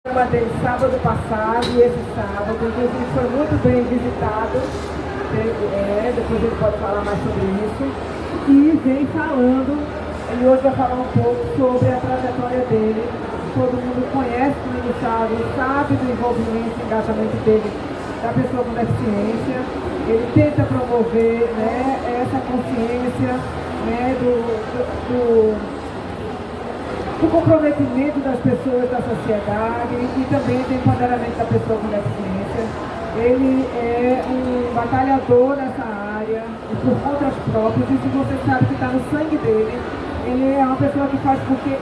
Dele sábado passado e esse sábado, inclusive foi muito bem visitado, depois ele pode falar mais sobre isso, e vem falando, ele hoje vai falar um pouco sobre a trajetória dele. Todo mundo conhece o Domingo Chaves, sabe do envolvimento e engajamento dele da pessoa com deficiência. Ele tenta promover, né, essa consciência, né, do comprometimento das pessoas da sociedade e também do empoderamento da pessoa com deficiência. Ele é um batalhador nessa área, por contas próprias, e se você sabe que está no sangue dele, ele é uma pessoa que faz porque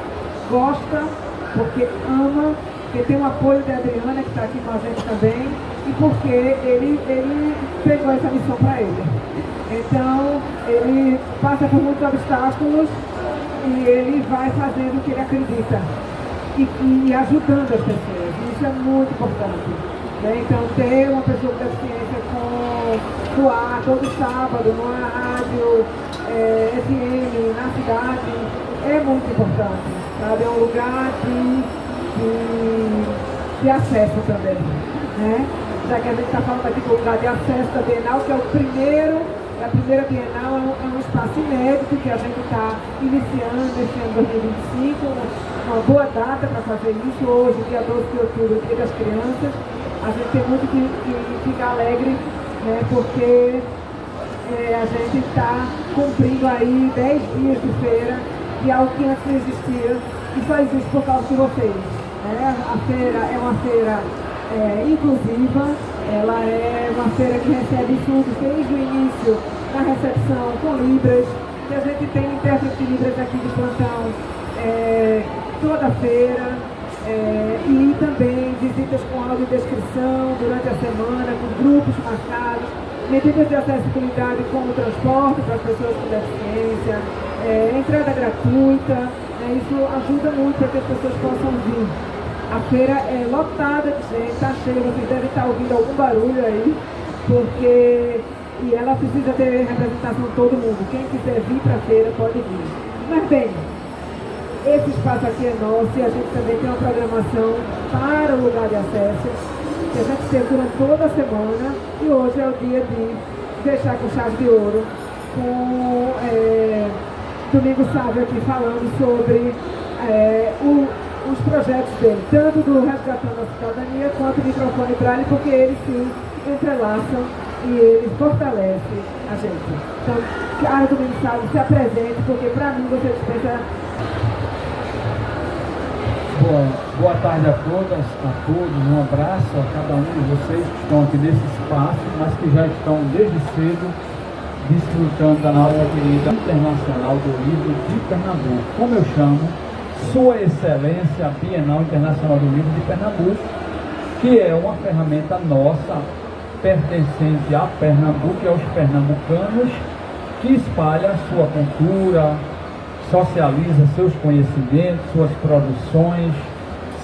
gosta, porque ama, porque tem o apoio da Adriana, que está aqui com a gente também, e porque ele pegou essa missão para ele. Então, ele passa por muitos obstáculos, e ele vai fazendo o que ele acredita e ajudando as pessoas. Isso é muito importante, né? Então, ter uma pessoa com deficiência no ar todo sábado, numa rádio FM, na cidade, é muito importante, sabe? É um lugar de acesso também, né? Já que a gente está falando aqui do lugar de acesso da Bienal, que é a primeira Bienal é um espaço inédito que a gente está iniciando este ano 2025, uma boa data para fazer isso. Hoje, dia 12 de outubro, Dia das Crianças. A gente tem muito que ficar alegre, né, porque a gente está cumprindo aí 10 dias de feira, de algo que antes não existia, e só existe por causa de vocês, né? A feira é uma feira inclusiva, ela é uma feira que recebe estudos desde o início da recepção com Libras, que a gente tem intérprete de Libras aqui de plantão toda feira, e também visitas com audiodescrição durante a semana, com grupos marcados, medidas de acessibilidade como o transporte para as pessoas com deficiência, entrada gratuita, isso ajuda muito para que as pessoas possam vir. A feira é lotada de gente, está cheia, vocês devem estar ouvindo algum barulho aí, e ela precisa ter representação de todo mundo. Quem quiser vir para a feira pode vir. Mas bem, esse espaço aqui é nosso e a gente também tem uma programação para o lugar de acesso, que a gente tem durante toda a semana, e hoje é o dia de fechar com chave de ouro, com Domingo Sávio aqui falando sobre os projetos dele, tanto do Resgatando a Cidadania quanto do Microfone Braille, porque eles se entrelaçam e eles fortalecem a gente. Então, cara do Domingo se apresente, porque para mim você dispensa. Boa tarde a todas, a todos, um abraço a cada um de vocês que estão aqui nesse espaço, mas que já estão desde cedo desfrutando da nossa querida Internacional do Livro de Pernambuco. Como eu chamo, Sua Excelência Bienal Internacional do Livro de Pernambuco, que é uma ferramenta nossa, pertencente a Pernambuco e aos pernambucanos, que espalha sua cultura, socializa seus conhecimentos, suas produções,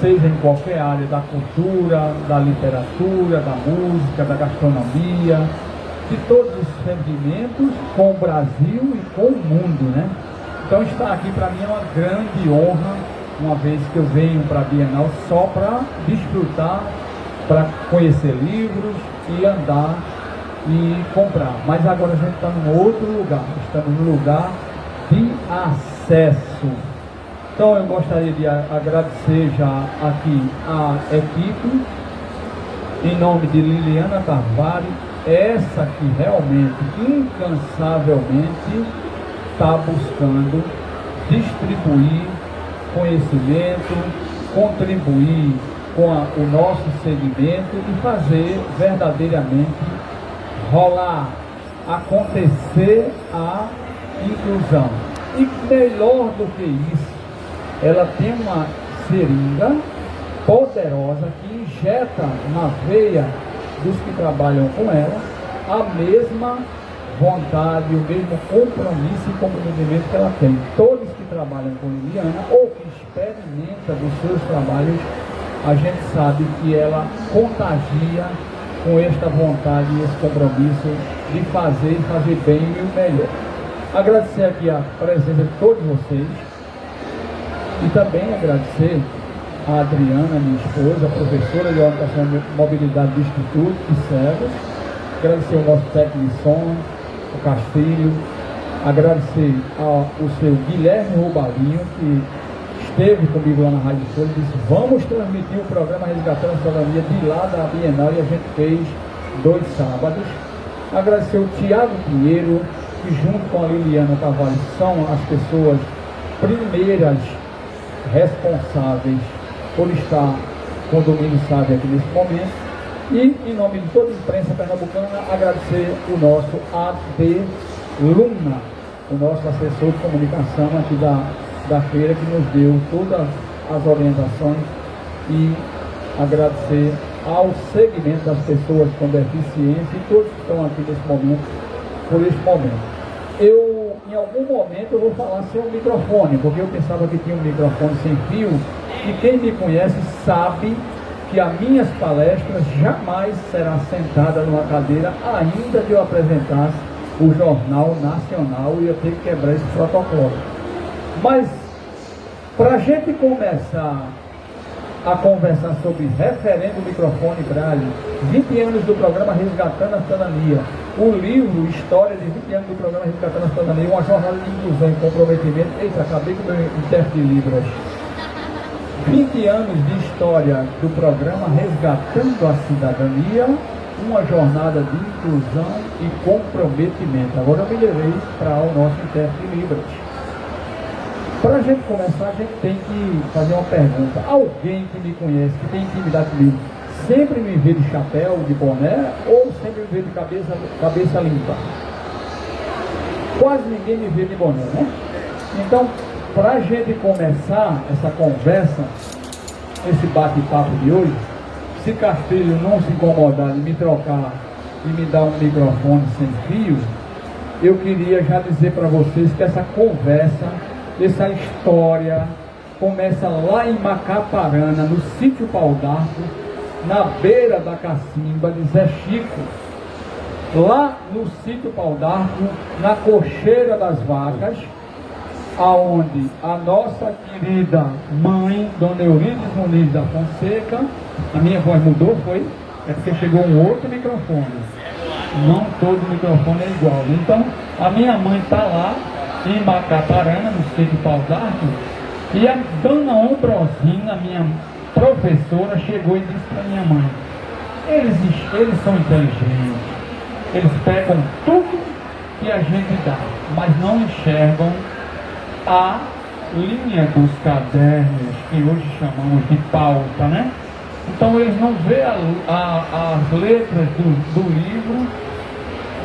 seja em qualquer área da cultura, da literatura, da música, da gastronomia, de todos os segmentos com o Brasil e com o mundo, né? Então estar aqui para mim é uma grande honra, uma vez que eu venho para a Bienal só para desfrutar, para conhecer livros e andar e comprar. Mas agora a gente está num outro lugar, estamos no lugar de acesso. Então eu gostaria de agradecer já aqui a equipe, em nome de Liliana Carvalho, essa que realmente, incansavelmente, está buscando distribuir conhecimento, contribuir com o nosso segmento e fazer verdadeiramente rolar, acontecer a inclusão. E melhor do que isso, ela tem uma seringa poderosa que injeta na veia dos que trabalham com ela a mesma vontade, o mesmo compromisso e comprometimento que ela tem. Todos que trabalham com Liliana ou que experimentam dos seus trabalhos, a gente sabe que ela contagia com esta vontade e esse compromisso de fazer bem e o melhor. Agradecer aqui a presença de todos vocês e também agradecer a Adriana, minha esposa, professora de orientação e mobilidade do Instituto de Cegos, agradecer ao nosso técnico de som, o Castilho, agradecer ao seu Guilherme Roubalinho, que esteve comigo lá na Rádio Folha e disse: vamos transmitir o programa Resgatando a Cidadania de lá da Bienal, e a gente fez 2 sábados. Agradecer o Tiago Pinheiro, que junto com a Liliana Carvalho são as pessoas primeiras responsáveis por estar com o Domínio Sávio aqui nesse momento. E, em nome de toda a imprensa pernambucana, agradecer o nosso AD Luna, o nosso assessor de comunicação aqui da feira, que nos deu todas as orientações, e agradecer ao segmento das pessoas com deficiência e todos que estão aqui nesse momento, por este momento. Em algum momento eu vou falar sem um microfone, porque eu pensava que tinha um microfone sem fio, e quem me conhece sabe que as minhas palestras jamais será sentada numa cadeira, ainda que eu apresentasse o Jornal Nacional, e eu tenho que quebrar esse protocolo. Mas, para a gente começar a conversar sobre referendo microfone Braille, 20 anos do programa Resgatando a Cidadania, o livro História de 20 anos do programa Resgatando a Cidadania, uma jornada de inclusão e comprometimento. Eita, acabei com o meu intérprete de Libras. 20 anos de história do programa Resgatando a Cidadania, uma jornada de inclusão e comprometimento. Agora eu me levei para o nosso intérprete de Libras. Para a gente começar, a gente tem que fazer uma pergunta. Alguém que me conhece, que tem intimidade comigo, sempre me vê de chapéu, de boné, ou sempre me vê de cabeça limpa? Quase ninguém me vê de boné, né? Então, para a gente começar essa conversa, esse bate-papo de hoje, se Castilho não se incomodar de me trocar e me dar um microfone sem fio, eu queria já dizer para vocês que essa conversa, essa história, começa lá em Macaparana, no sítio Pau d'Arco, na beira da cacimba de Zé Chico. Lá no sítio Pau d'Arco, na Cocheira das Vacas, aonde a nossa querida mãe, Dona Eurides Muniz da Fonseca, a minha voz mudou, foi? É porque chegou um outro microfone. Não todo microfone é igual. Então, a minha mãe está lá em Macaparana, no sítio Pau d'Arco, e a Dona Ombrosina, minha professora, chegou e disse para minha mãe: eles são inteligentes, eles pegam tudo que a gente dá, mas não enxergam a linha dos cadernos, que hoje chamamos de pauta, né? Então eles não vê as letras do livro,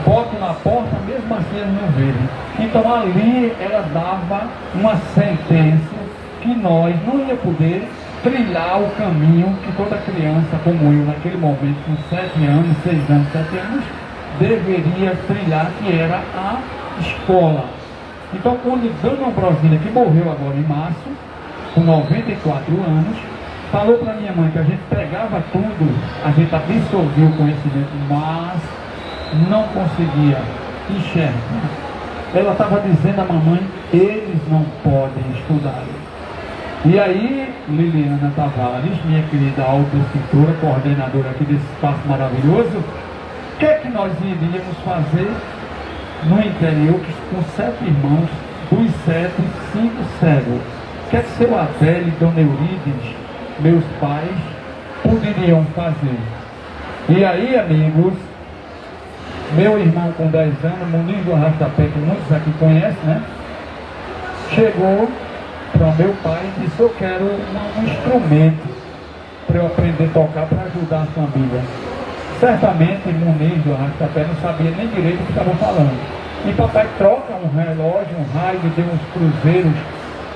botam na porta, mesmo assim eles não veem. Então ali ela dava uma sentença que nós não ia poder trilhar o caminho que toda criança como eu, naquele momento, com 7 anos, 6 anos, 7 anos, deveria trilhar, que era a escola. Então, quando Dona Ambrosina, que morreu agora em março, com 94 anos, falou para minha mãe que a gente pegava tudo, a gente absorvia o conhecimento, mas não conseguia enxergar. Ela estava dizendo à mamãe: eles não podem estudar. E aí, Liliana Tavares, minha querida autoescritora, coordenadora aqui desse espaço maravilhoso, o que é que nós iríamos fazer no interior com 7 irmãos, dos 7, 5 cegos? O que é que seu Abel e Dona Eurides, meus pais, poderiam fazer? E aí, amigos, meu irmão com 10 anos, Muniz do Arrastapé, que muitos aqui conhecem, né? Chegou para meu pai e disse: eu quero um instrumento para eu aprender a tocar para ajudar a família. Certamente Muniz do Arrastapé não sabia nem direito o que estava falando. E papai troca um relógio, um raio, deu uns cruzeiros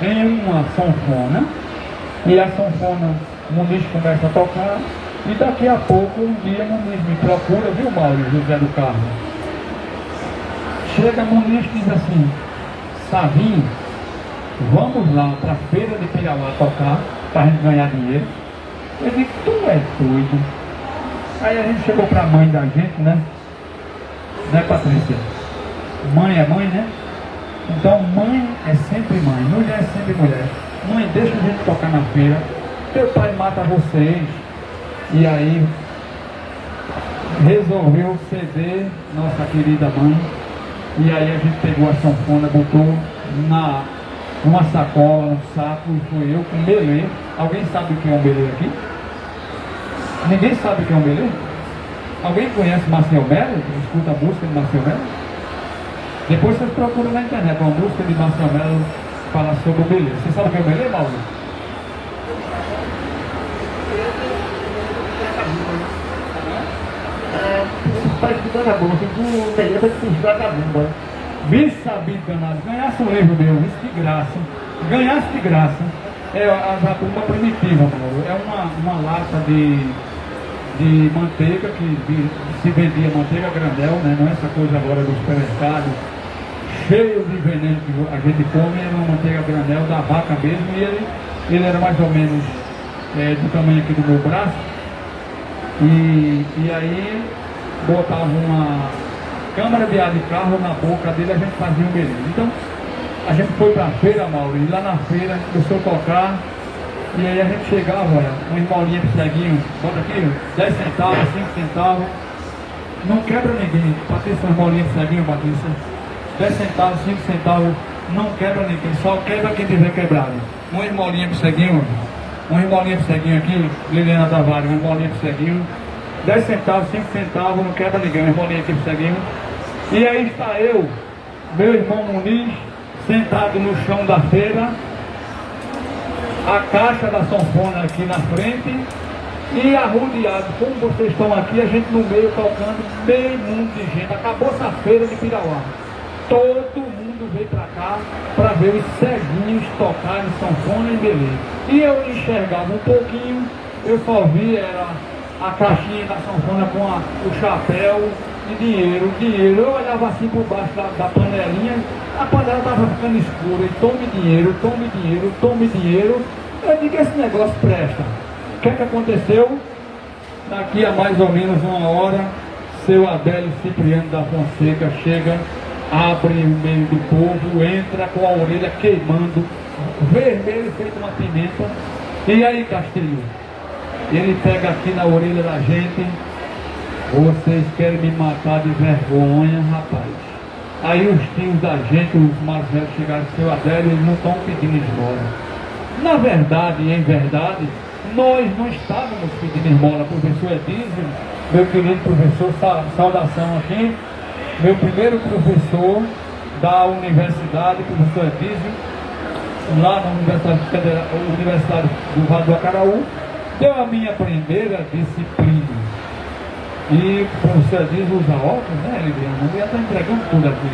em uma sanfona, e a sanfona Muniz começa a tocar, e daqui a pouco um dia Muniz me procura, viu, Mauro José do Carmo? Chega Muniz e diz assim: Savinho, vamos lá para a feira de Pirauá tocar, para a gente ganhar dinheiro. Eu disse: tu é doido. Aí a gente chegou para a mãe da gente, né, Patrícia? Mãe é mãe, né? Então mãe é sempre mãe, mulher é sempre mulher. Mãe, deixa a gente tocar na feira. teu pai mata vocês. E aí resolveu ceder nossa querida mãe. E aí a gente pegou a sanfona, botou numa sacola, num saco, e fui eu com um belê. Alguém sabe o que é um belê aqui? Ninguém sabe o que é um belê? Alguém conhece Marcel Melo? Escuta a música de Marcel Melo? Depois vocês procuram na internet uma música de Marcel Melo falar sobre o belê. Você sabe o que é o belê, Mauro? Está estudando a bolsa, do beleza que se joga a bunda. Bicho sabido danado, ganhasse um livro meu, isso de graça. Ganhasse de graça. É a zabumba primitiva, Mauro. É uma lata de manteiga que se vendia manteiga granel, né? Não é essa coisa agora do supermercado, cheio de veneno que a gente come, era uma manteiga granel da vaca mesmo, e ele era mais ou menos do tamanho aqui do meu braço, e aí botava uma câmara de ar de carro na boca dele, a gente fazia um beleza. Então a gente foi pra feira, Mauro, e lá na feira começou a tocar. E aí a gente chegava, olha, uma esmolinha de ceguinho, bota aqui, 10 centavos, 5 centavos, não quebra ninguém. Patrícia, uma esmolinha de ceguinho, Patrícia, 10 centavos, 5 centavos, não quebra ninguém, só quebra quem tiver quebrado. Uma esmolinha de ceguinho, aqui, Liliana Tavares, uma esmolinha de ceguinho, 10 centavos, 5 centavos, não quebra ninguém, uma esmolinha aqui de ceguinho. E aí está eu, meu irmão Muniz, sentado no chão da feira, a caixa da sanfona aqui na frente e arrodeado, como vocês estão aqui, a gente no meio tocando, meio mundo de gente. Acabou essa feira de Pirauá, todo mundo veio pra cá para ver os ceguinhos tocarem sanfona e belê. E eu enxergava um pouquinho, eu só vi era a caixinha da sanfona com o chapéu e dinheiro. Eu olhava assim por baixo da panelinha, a panela estava ficando escura, e tome dinheiro. Eu digo, esse negócio presta. O que é que aconteceu? Daqui a mais ou menos uma hora, seu Adélio Cipriano da Fonseca chega, abre o meio do povo, entra com a orelha queimando, vermelho feito uma pimenta. E aí, Castilho? Ele pega aqui na orelha da gente: vocês querem me matar de vergonha, rapaz. Aí os tios da gente, os mais velhos, chegaram: seu Adélio, eles não estão pedindo esmola. Na verdade, em verdade, nós não estávamos pedindo esmola. Professor Edísio, meu querido professor, saudação aqui, meu primeiro professor da universidade, professor Edísio, lá na Universidade do Vale do Acaraú, deu a minha primeira disciplina. E o professor Edísio usa óculos, né, Liliana? Eu ia estar entregando tudo aqui.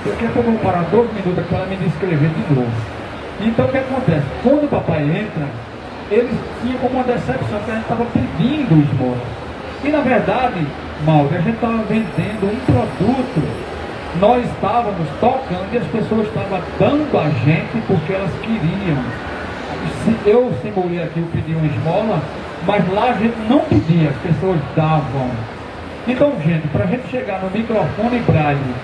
Daqui a pouco eu vou parar 2 minutos aqui para me descrever de novo. Então o que acontece? Quando o papai entra, eles tinham como uma decepção que a gente estava pedindo esmola. E na verdade, Mauro, a gente estava vendendo um produto. Nós estávamos tocando e as pessoas estavam dando a gente porque elas queriam. Eu simulei aqui, eu pedi uma esmola, mas lá a gente não pedia, as pessoas davam. Então, gente, para a gente chegar no microfone Braille,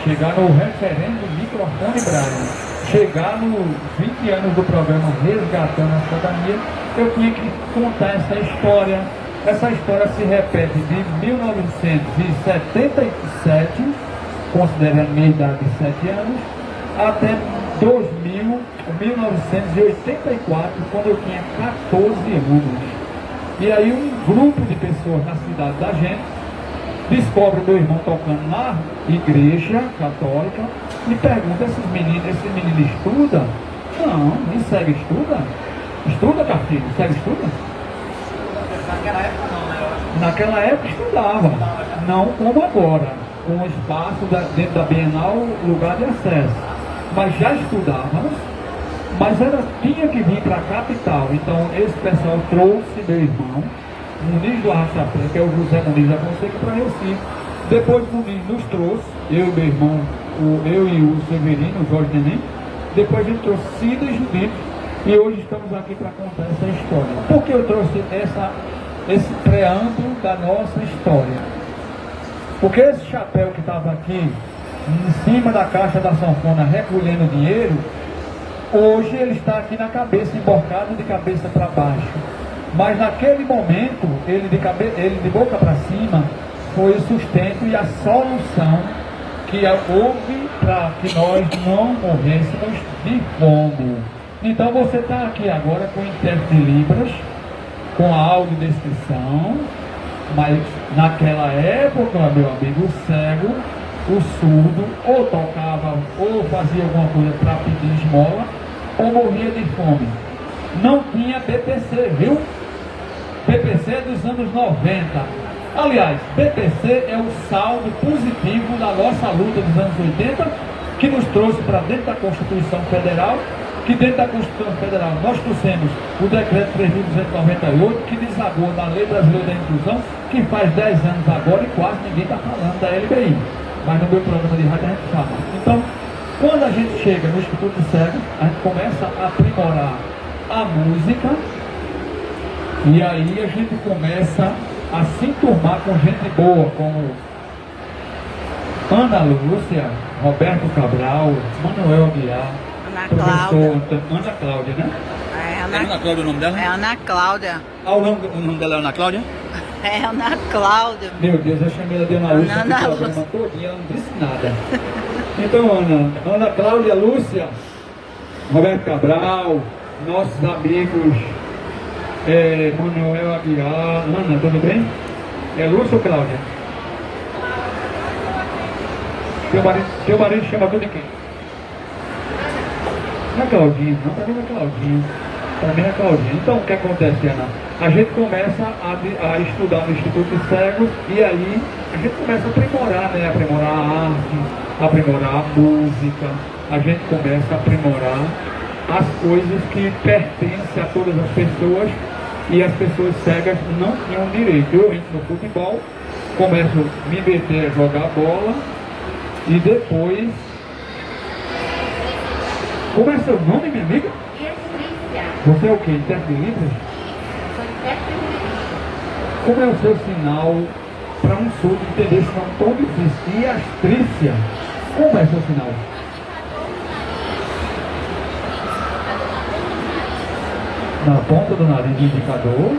chegar no referendo microfone Braille, chegar nos 20 anos do programa Resgatando a Cidadania, eu tinha que contar essa história. Essa história se repete de 1977, considerando minha idade de 7 anos, até 1984, quando eu tinha 14 anos. E aí um grupo de pessoas na cidade da gente descobre meu irmão tocando na igreja católica e pergunta: esse menino estuda? Não, nem segue estuda. Estuda, Castilho? Segue estuda? Naquela época não, né? Naquela época estudava, não como agora, com o espaço dentro da Bienal, lugar de acesso. Mas já estudávamos, mas tinha que vir para a capital. Então esse pessoal trouxe meu irmão, Muniz do Arrastapé, que é o José Muniz da Fonseca, para Recife. Depois o Muniz nos trouxe, eu e meu irmão, eu e o Severino, o Jorge Neném. Depois a gente trouxe Cida e Judite, e hoje estamos aqui para contar essa história. Por que eu trouxe esse preâmbulo da nossa história? Porque esse chapéu que estava aqui em cima da caixa da sanfona recolhendo dinheiro, Hoje ele está aqui na cabeça, emborcado de cabeça para baixo. Mas naquele momento, ele de boca para cima, foi o sustento e a solução que houve para que nós não morrêssemos de fome. Então você está aqui agora com o intérprete de Libras, com a audiodescrição, mas naquela época, meu amigo, o cego, o surdo, ou tocava, ou fazia alguma coisa para pedir esmola, ou morria de fome. Não tinha BPC, viu? BPC é dos anos 90. Aliás, BPC é o saldo positivo da nossa luta dos anos 80, que nos trouxe para dentro da Constituição Federal, que dentro da Constituição Federal nós trouxemos o decreto 3.298, que desagou na Lei Brasileira da Inclusão, que faz 10 anos agora e quase ninguém está falando da LBI. Mas no meu programa de rádio a gente fala. Então, quando a gente chega no Instituto de Cegos, a gente começa a aprimorar a música, e aí a gente começa a se enturmar com gente boa, como Ana Lúcia, Roberto Cabral, Manuel Aguiar, Ana Cláudia, né? É Ana Cláudia o nome dela? É Ana Cláudia. Ah, o nome dela é Ana Cláudia? É Ana Cláudia. Meu Deus, eu chamei ela de Ana Lúcia no programa todinho, ela não disse nada. Então, Ana Cláudia, Lúcia, Roberto Cabral, nossos amigos, Manuel Aguiar, Ana, tudo bem? É Lúcia ou Cláudia? Teu marido chama tudo de quem? Não é Claudinho, não, para mim não é Claudinho. Para mim é Claudinho. Então o que acontece, Ana? A gente começa a estudar no Instituto de Cegos e aí a gente começa a aprimorar, né? Aprimorar a arte, aprimorar a música, a gente começa a aprimorar as coisas que pertencem a todas as pessoas e as pessoas cegas não tinham direito. Eu entro no futebol, começo a me meter a jogar bola e depois... Como é seu nome, minha amiga? Estrícia. Você é o quê? Intérprete de Libras? Sou intérprete de Libras. Como é o seu sinal para um surdo entender esse nome tão difícil? E Astrícia, como é o seu sinal? Na ponta do nariz do indicador.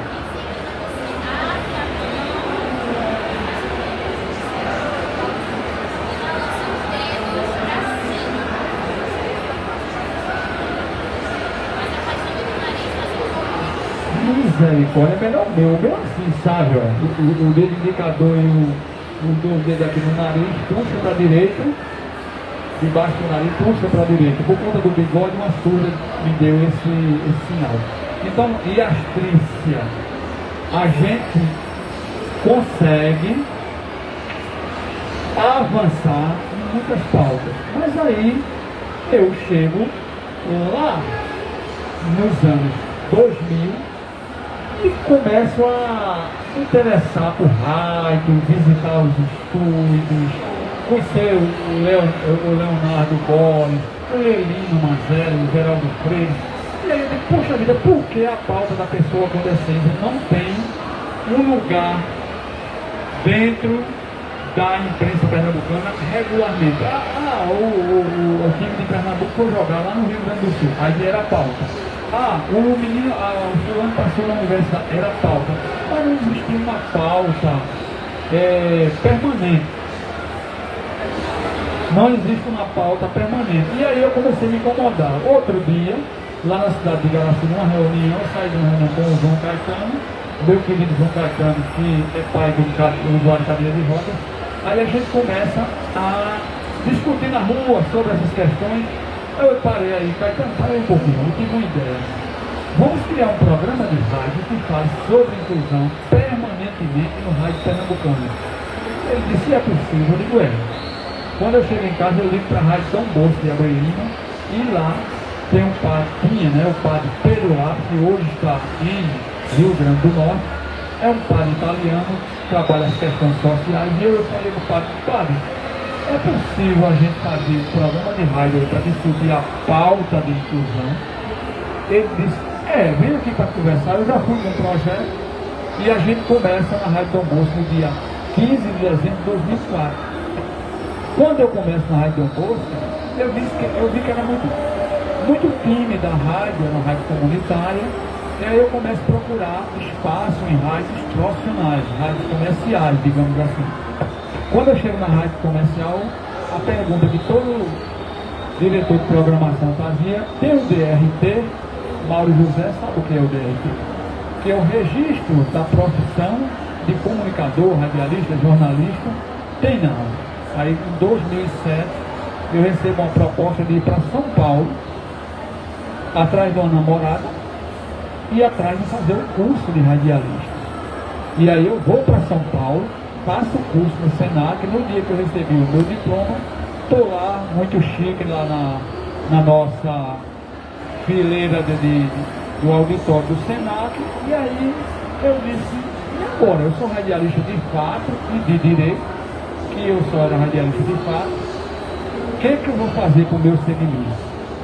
Misericórdia, é melhor o meu assim, sabe? Ó. O dedo indicador e o dedo aqui no nariz, puxa para a direita, debaixo do nariz, puxa para a direita. Por conta do bigode, uma surda me deu esse sinal. Então, e a astrícia? A gente consegue avançar em muitas pautas. Mas aí eu chego lá nos anos 2000 e começo a interessar por rádio, visitar os estúdios, conhecer o Leonardo Boris, o Elino Manzelli, o Geraldo Freire. E aí eu digo, poxa vida, por que a pauta da pessoa com deficiência não tem um lugar dentro da imprensa pernambucana regularmente? O time de Pernambuco foi jogar lá no Rio Grande do Sul, aí era a pauta. O menino, o fulano passou na universidade, era a pauta. Mas não existia uma pauta permanente. Não existe uma pauta permanente. E aí eu comecei a me incomodar. Outro dia, lá na cidade de Garaci, numa reunião, eu saí de uma reunião com o João Caetano, meu querido João Caetano, que é pai do usuário de cadeira de rodas. Aí a gente começa a discutir na rua sobre essas questões. Eu parei aí, Caetano, parei um pouquinho, eu tive uma ideia. Vamos criar um programa de rádio que faz sobre inclusão permanentemente no rádio pernambucano. Ele disse, é possível, eu digo, Quando eu chego em casa, eu ligo para a rádio Dom Bosco de Abreu Lima, e lá tem um padre, o padre Pedro Lopes, que hoje está em Rio Grande do Norte. É um padre italiano, trabalha as questões sociais, e eu falei para o padre, é possível a gente fazer um programa de rádio para discutir a pauta de inclusão? Ele disse, vem aqui para conversar. Eu já fui num projeto e a gente começa na Rádio Dom Bosco no dia 15 de dezembro de 2004. Quando eu começo na Rádio Dom Bosco, eu vi que era muito muito tímida a rádio, era uma rádio comunitária, e aí eu começo a procurar espaço em rádios profissionais, rádios comerciais, digamos assim. Quando eu chego na rádio comercial, a pergunta que todo diretor de programação fazia: tem o DRT? Mauro José sabe o que é o DRT? Que é o registro da profissão de comunicador, radialista, jornalista. Tem não. Aí em 2007 eu recebo uma proposta de ir para São Paulo, atrás de uma namorada, e atrás de fazer o curso de radialista. E aí eu vou para São Paulo, faço o curso no Senac. No dia que eu recebi o meu diploma, estou lá, muito chique, lá na nossa fileira do auditório do Senac. E aí eu disse: e agora? Eu sou radialista de fato e de direito, que eu sou radialista de fato. O que eu vou fazer com o meu segmento?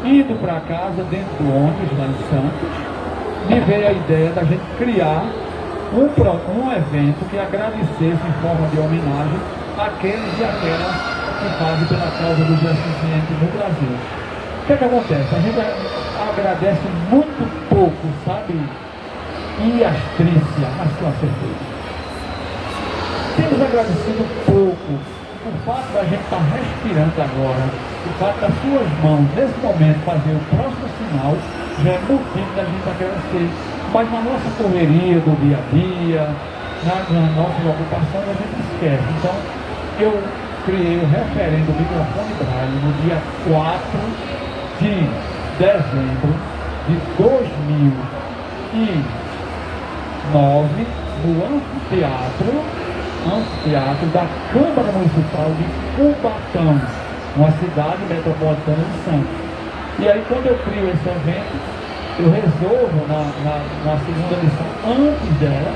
Indo para casa, dentro do ônibus, lá em Santos, me veio a ideia da gente criar um evento que agradecesse em forma de homenagem àqueles e aquelas que fazem pela causa dos deficientes no Brasil. O que acontece? A gente agradece muito pouco, sabe? E Astrícia, mas com certeza. Temos agradecido pouco. O fato da gente estar respirando agora, o fato das suas mãos, nesse momento, fazer o próximo sinal, já é motivo da gente agradecer. Mas na nossa correria do dia a dia, nas nossas ocupações, a gente esquece. Então, eu criei o referendo do microfone Braille no dia 4 de dezembro de 2009, no anfiteatro da Câmara Municipal de Cubatão, uma cidade metropolitana de Santos. E aí, quando eu crio esse evento, eu resolvo na segunda lição, antes dela,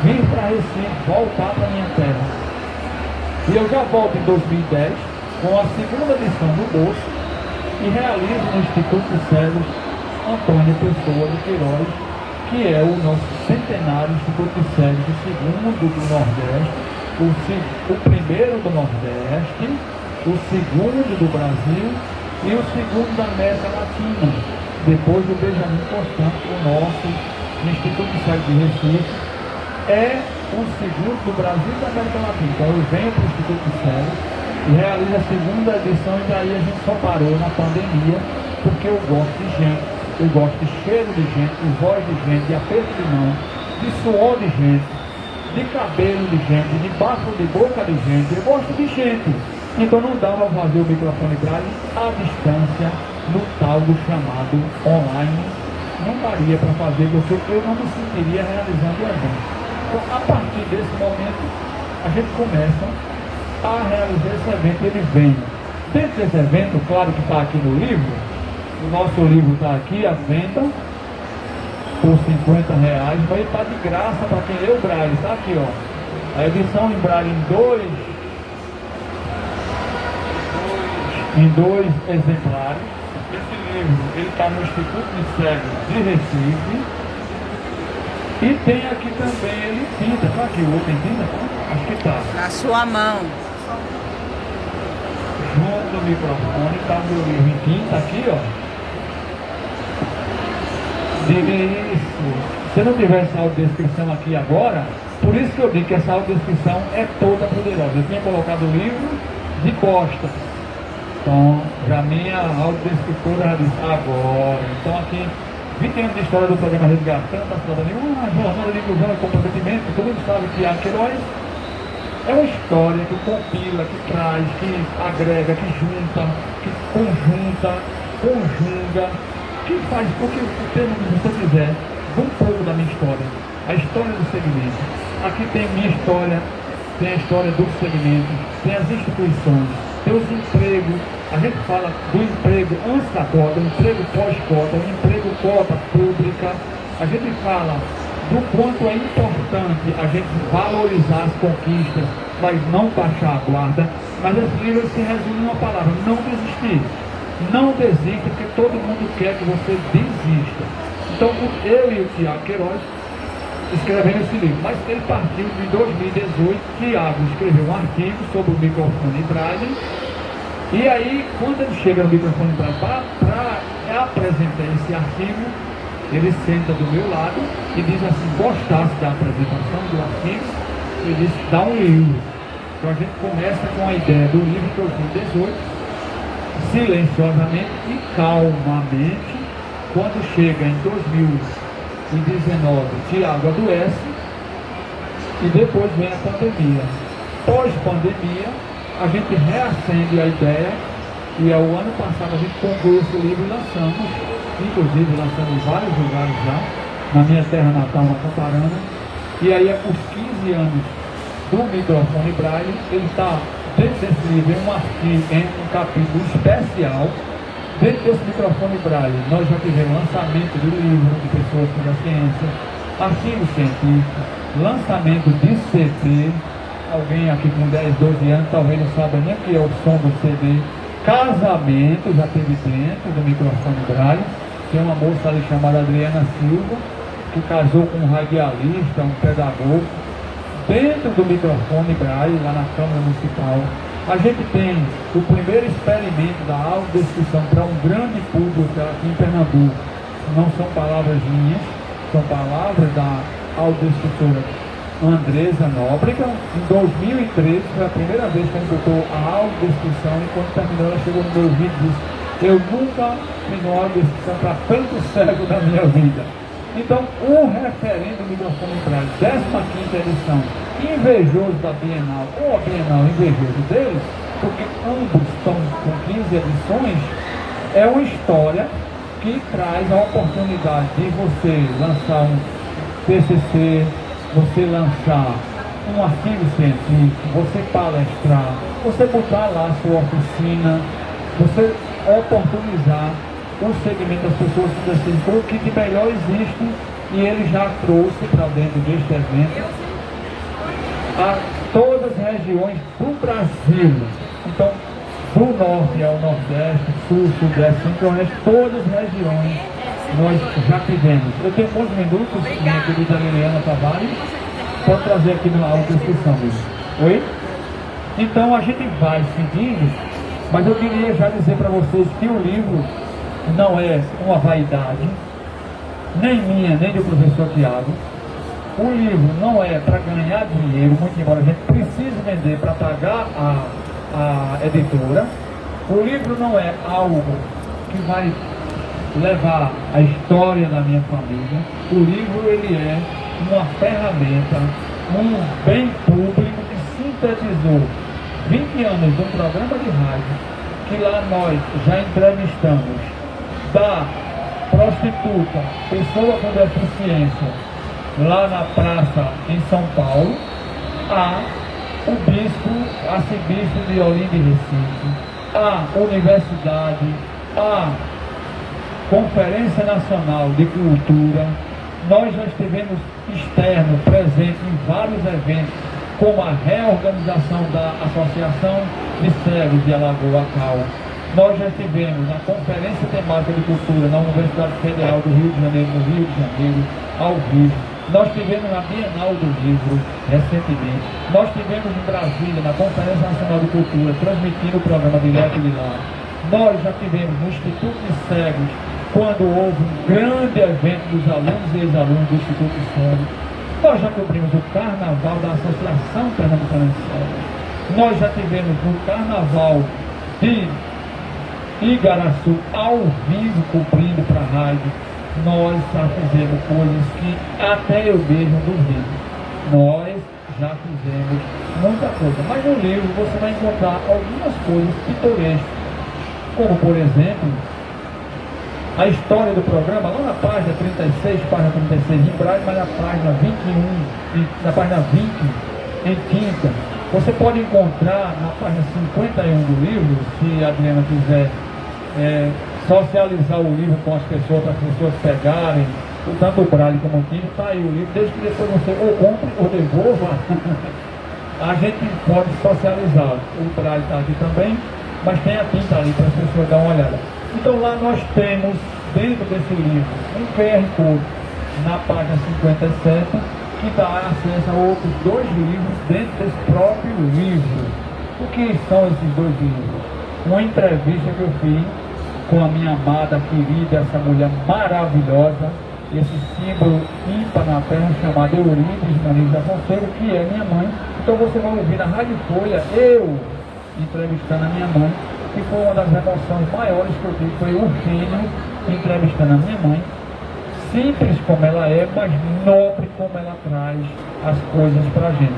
vir para Recife, voltar para minha terra. E eu já volto em 2010 com a segunda lição do bolso e realizo no Instituto de Cérebros Antônio Pessoa de Queiroz, que é o nosso centenário Instituto de Cérebros, o segundo do Nordeste, o primeiro do Nordeste, o segundo do Brasil e o segundo da América Latina, depois do Benjamin Constant. O nosso Instituto de Cérebros de Recife é o segundo do Brasil e da América Latina. Então eu venho para o Instituto de Cérebros e realizo a segunda edição, e daí a gente só parou na pandemia, porque eu gosto de gente, eu gosto de cheiro de gente, de voz de gente, de aperto de mão, de suor de gente, de cabelo de gente, de bafo de boca de gente. Eu gosto de gente. Então não dá para fazer o microfone Braille à distância, no tal do chamado online. Não daria para fazer, porque eu não me sentiria realizando o evento. Então, a partir desse momento, a gente começa a realizar esse evento. Ele vem dentro desse evento, claro que está aqui no livro. O nosso livro está aqui à venda por R$50, mas ele está de graça para quem lê o Braille. Está aqui, ó. A edição em Braille em dois exemplares. Esse livro ele está no Instituto de Cérebros de Recife. E tem aqui também ele tinta. Está aqui o outro em tinta? Acho que está. Na sua mão. Junto do microfone está o meu livro em tinta aqui, ó. Isso. Se não tiver essa audiodescrição aqui agora, por isso que eu digo que essa audiodescrição é toda poderosa. Eu tinha colocado o livro de costas. Então, já minha audiodescritora já disse agora. Então aqui, 20 anos de história do programa Resgatando a Cidadania, uma jornada de inclusão e comprometimento. Todo mundo sabe que a Queiroz é uma história que compila, que traz, que agrega, que junta, que conjunta, conjuga, que faz, porque o termo que você quiser, um pouco da minha história, a história do segmento. Aqui tem minha história, tem a história do segmento, tem as instituições, tem os empregos. A gente fala do emprego antes da cota, o emprego pós-cota, o emprego cota pública. A gente fala do quanto é importante a gente valorizar as conquistas, mas não baixar a guarda. Mas esse livro se resume em uma palavra: não desistir. Não desista, porque todo mundo quer que você desista. Então, eu e o Tiago Queiroz escrevendo esse livro, mas ele partiu de 2018. Tiago escreveu um artigo sobre o microfone Braille, e aí, quando ele chega no microfone Braille para apresentei esse artigo, ele senta do meu lado e diz assim, gostasse da apresentação do artigo, ele disse, dá um livro. Então a gente começa com a ideia do livro de 2018, silenciosamente e calmamente. Quando chega em 2019, Tiago adoece e depois vem a pandemia. Pós-pandemia, a gente reacende a ideia e ao ano passado a gente comprou esse livro e lançamos, inclusive lançamos em vários lugares já, na minha terra natal, na Cantarana. E aí, os 15 anos do microfone Braille, ele está dentro desse livro, em um capítulo especial. Dentro desse microfone Braille, nós já tivemos lançamento do livro de pessoas sobre a ciência, artigo científico, lançamento de CD. Alguém aqui com 10, 12 anos talvez não saiba nem o que é o som do CD. Casamento já teve dentro do microfone Braille. Tem uma moça ali chamada Adriana Silva, que casou com um radialista, um pedagogo. Dentro do microfone Braille, lá na Câmara Municipal, a gente tem o primeiro experimento da audiodescrição para um grande público aqui em Pernambuco. Não são palavras minhas, são palavras da audiodescritora Andresa Nóbrega. Em 2013 foi a primeira vez que a gente botou a audiodescrição e quando terminou ela chegou no meu ouvido e disse, eu nunca fiz uma audiodescrição para tanto cego na minha vida. Então, o referendo do microfone Braille, 15ª edição, invejoso da Bienal, ou a Bienal invejoso deles, porque ambos estão com 15 edições, é uma história que traz a oportunidade de você lançar um TCC, você lançar um artigo científico, você palestrar, você botar lá a sua oficina, você oportunizar o segmento das pessoas que decidem o que de melhor existe e ele já trouxe para dentro deste evento a todas as regiões do Brasil. Então, do norte ao nordeste, sul, sudeste, centro-oeste, todas as regiões nós já tivemos. Eu tenho alguns minutos, minha querida Liliana Tavares, pode trazer aqui na audiodescrição. Oi? Então a gente vai seguindo, mas eu queria já dizer para vocês que o livro não é uma vaidade, nem minha, nem do professor Tiago. O livro não é para ganhar dinheiro, muito embora a gente precise vender para pagar a editora. O livro não é algo que vai levar a história da minha família. O livro ele é uma ferramenta, um bem público que sintetizou 20 anos de um programa de rádio, que lá nós já entrevistamos da prostituta, pessoa com deficiência, lá na praça em São Paulo, a o bispo, arcebispo de Olinda e Recife, a universidade, a Conferência Nacional de Cultura. Nós já estivemos externo, presente em vários eventos, como a reorganização da Associação de Cegos de Alagoa Cal. Nós já estivemos na Conferência Temática de Cultura na Universidade Federal do Rio de Janeiro, no Rio de Janeiro, ao vivo. Nós estivemos na Bienal do Livro, recentemente. Nós estivemos em Brasília, na Conferência Nacional de Cultura, transmitindo o programa direto de lá. Nós já estivemos no Instituto de Cegos, quando houve um grande evento dos alunos e ex-alunos do Instituto de Cegos. Nós já cobrimos o Carnaval da Associação Pernambucana de Cegos. Nós já tivemos no Carnaval de Igaraçu ao vivo, cobrindo para a rádio. Nós já fizemos coisas que até eu mesmo duvido. Nós já fizemos muita coisa. Mas no livro você vai encontrar algumas coisas pitorescas, como por exemplo a história do programa, lá na página 36, página 36 em braille, mas na página 21, na página 20 em tinta. Você pode encontrar na página 51 do livro, se a Adriana quiser socializar o livro com as pessoas, para as pessoas pegarem, tanto o braille como o tinta, está aí o livro, desde que depois você ou compre ou devolva, a gente pode socializar. O braille está aqui também, mas tem a tinta ali para as pessoas darem uma olhada. Então lá nós temos, dentro desse livro, um QR Code na página 57, que dá acesso a outros 2 livros dentro desse próprio livro. O que são esses 2 livros? Uma entrevista que eu fiz com a minha amada, querida, essa mulher maravilhosa, esse símbolo ímpar na terra chamado Eurípides Muniz da Fonseca, que é minha mãe. Então você vai ouvir na Rádio Folha, eu entrevistando a minha mãe, que foi uma das emoções maiores que eu tive, foi o filho entrevistando a minha mãe. Simples como ela é, mas nobre como ela traz as coisas pra gente.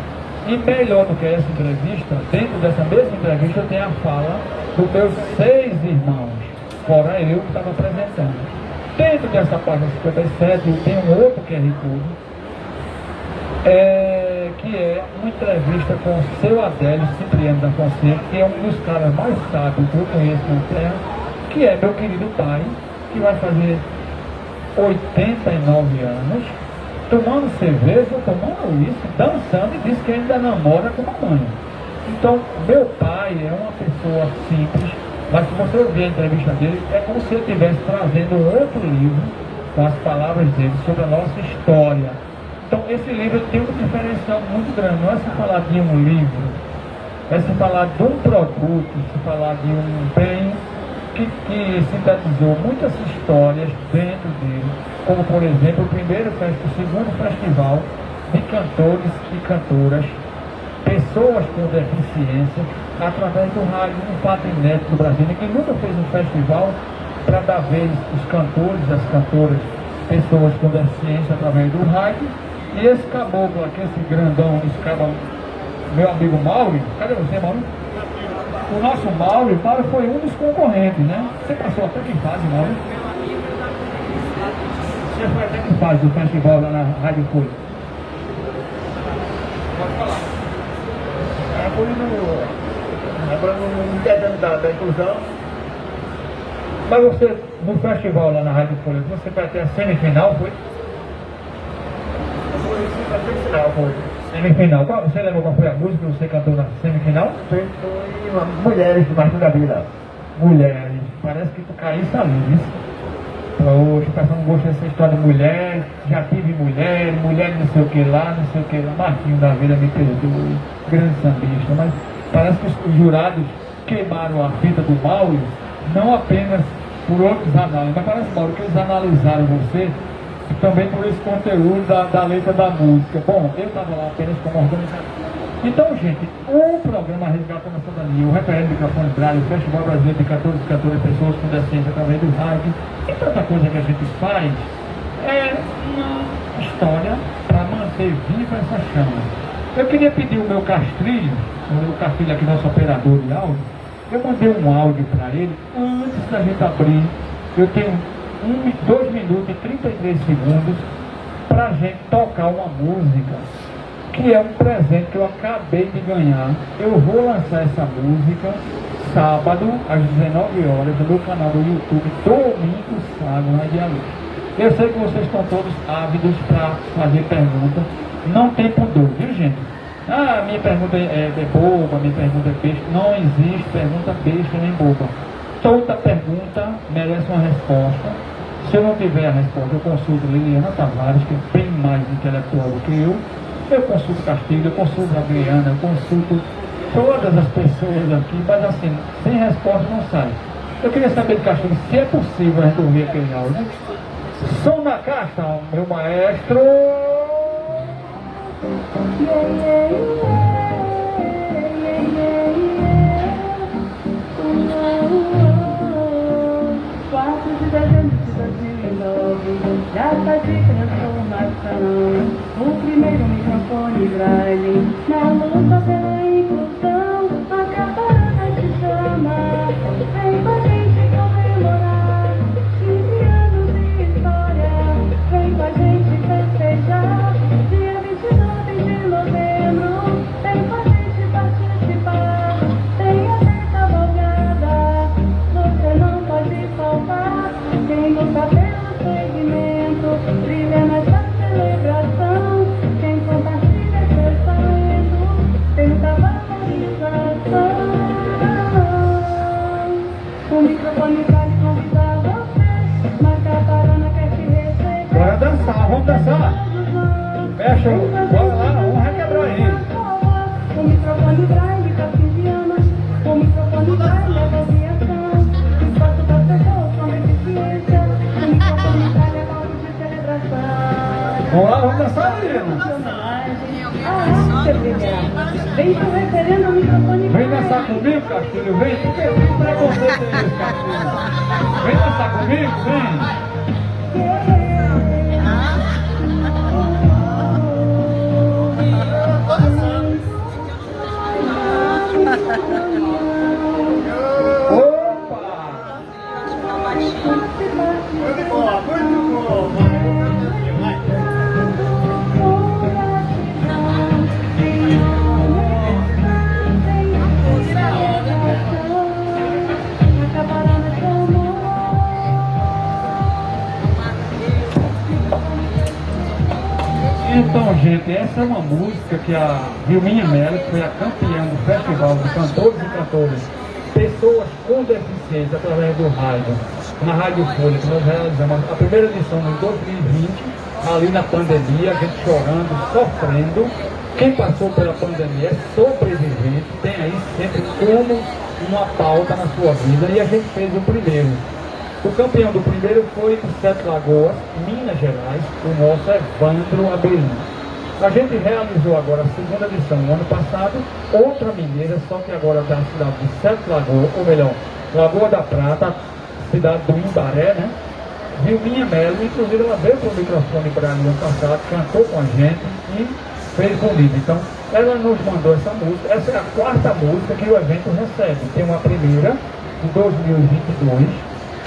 E melhor do que essa entrevista, dentro dessa mesma entrevista tem a fala dos meus 6 irmãos, fora eu que estava apresentando. Dentro dessa página 57 tem um outro QR Code, que é uma entrevista com o seu Adélio Cipriano da Fonseca, que é um dos caras mais sábios que eu conheço na terra, que é meu querido pai, que vai fazer 89 anos, tomando cerveja, tomando uísque, dançando e diz que ainda namora com a mãe. Então, meu pai é uma pessoa simples, mas se você ouvir a entrevista dele, é como se ele estivesse trazendo um outro livro com as palavras dele sobre a nossa história. Então, esse livro tem um diferencial muito grande. Não é se falar de um livro, é se falar de um produto, se falar de um bem que sintetizou muitas histórias dentro dele, como por exemplo o segundo festival de cantores e cantoras, pessoas com deficiência, através do rádio, um fato inédito do Brasil. Ninguém nunca fez um festival para dar vez os cantores, as cantoras, pessoas com deficiência através do rádio. E esse caboclo aqui, esse grandão, esse caboclo, meu amigo Mauro, cadê você, Mauro? O nosso Mauro foi um dos concorrentes, né? Você passou até que fase, Mauro? Você foi até que fase do festival lá na Rádio Folha? Pode falar. Agora não entendendo da inclusão. Mas você, no festival lá na Rádio Folha, você vai ter a semifinal, foi? A semifinal foi. Semifinal. Você lembra qual foi a música que você cantou na semifinal? Foi Mulheres de Martin da Vila. Mulheres. Parece que tu caísse ali, viu? Poxa, o pessoal não gosta dessa história de mulher, já tive mulher não sei o que lá, não sei o que lá. Martinho da Vila me perdoe, grande sambista, mas parece que os jurados queimaram a fita do Mauro, não apenas por outros análises, mas parece, Mauro, que eles analisaram você também por esse conteúdo da letra da música. Bom, eu estava lá apenas como organizador. Então, gente, o programa Resgatando a Cidadania, o referendo de microfone Braille, o Festival Brasileiro de Cantores e Cantoras, pessoas com deficiência através do rádio, e tanta coisa que a gente faz, é uma história para manter viva essa chama. Eu queria pedir o meu Castrilho, aqui, nosso operador de áudio, eu mandei um áudio para ele antes da gente abrir. Eu tenho 2 minutos e 33 segundos para a gente tocar uma música que é um presente que eu acabei de ganhar. Eu vou lançar essa música sábado às 19 horas no meu canal do YouTube, Domingo Sago Radialista. Eu sei que vocês estão todos ávidos para fazer pergunta. Não tem pudor, viu, gente? Ah, minha pergunta é boba, minha pergunta é besta. Não existe pergunta besta nem boba. Toda pergunta merece uma resposta. Se eu não tiver a resposta, eu consulto Liliana Tavares, que é bem mais intelectual do que eu consulto Castilho, eu consulto a Adriana, eu consulto todas as pessoas aqui, mas assim, sem resposta não sai. Eu queria saber de Castilho se é possível resolver aquele áudio. Som na caixa, meu maestro! Já faz de transformação, o primeiro microfone Braille, na luta pela inclusão, a catarata te chama, vem com a gente comemorar, 15 anos de história, vem com a gente festejar, dia 29 de novembro, vem com a gente participar, tem até cavalgada, você não pode faltar, quem gosta pelo segmento, brilha nessa celebração. Quem compartilha seu talento, tem muita brilhar. Vem pro referendo, o microfone. Vem dançar comigo, Castilho, vem. Por que tem preconceito aí, Castilho? Vem dançar comigo, vem. Então, gente, essa é uma música que a Vilminha Mello, que foi a campeã do Festival de Cantores e Cantoras, pessoas com deficiência, através do rádio, na Rádio Folha, que nós realizamos a primeira edição em 2020, ali na pandemia, a gente chorando, sofrendo. Quem passou pela pandemia é sobrevivente, tem aí sempre como uma pauta na sua vida, e a gente fez o primeiro. O campeão do primeiro foi o Sete Lagoas, Minas Gerais, o nosso Evandro Abelim. A gente realizou agora a segunda edição no ano passado, outra mineira, só que agora da cidade de Sete Lagoas, ou melhor, Lagoa da Prata, cidade do Imbaré, né? Vilminha Mello, inclusive ela veio para o microfone para ano passado, cantou com a gente e fez bonito. Então, ela nos mandou essa música. Essa é a quarta música que o evento recebe. Tem uma primeira, em 2022,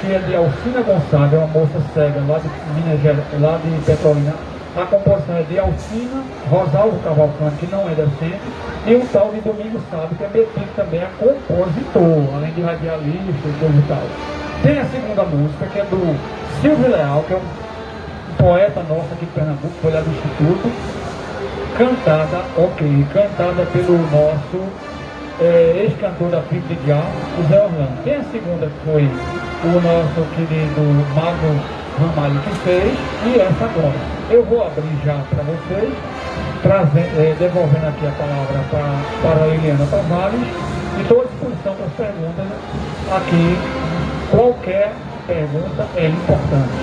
que é de Alcina Gonçalves, uma moça cega lá de Minas Gerais, lá de Petrolina. A composição é de Alcina, Rosalvo Cavalcante, que não é da centro, e um tal de Domingos Sábio, que é metido também a compositor, além de radialista e coisa e tal. Tem a segunda música, que é do Silvio Leal, que é um poeta nosso aqui de Pernambuco, foi lá do Instituto, cantada pelo nosso ex-cantor da Pipe de Gal, o Zé Orlando. Tem a segunda, que foi o nosso querido Mago Ramalho que fez, e essa agora. Eu vou abrir já para vocês, devolvendo aqui a palavra para a Eliana Tavares, e estou à disposição para as perguntas aqui. Qualquer pergunta é importante.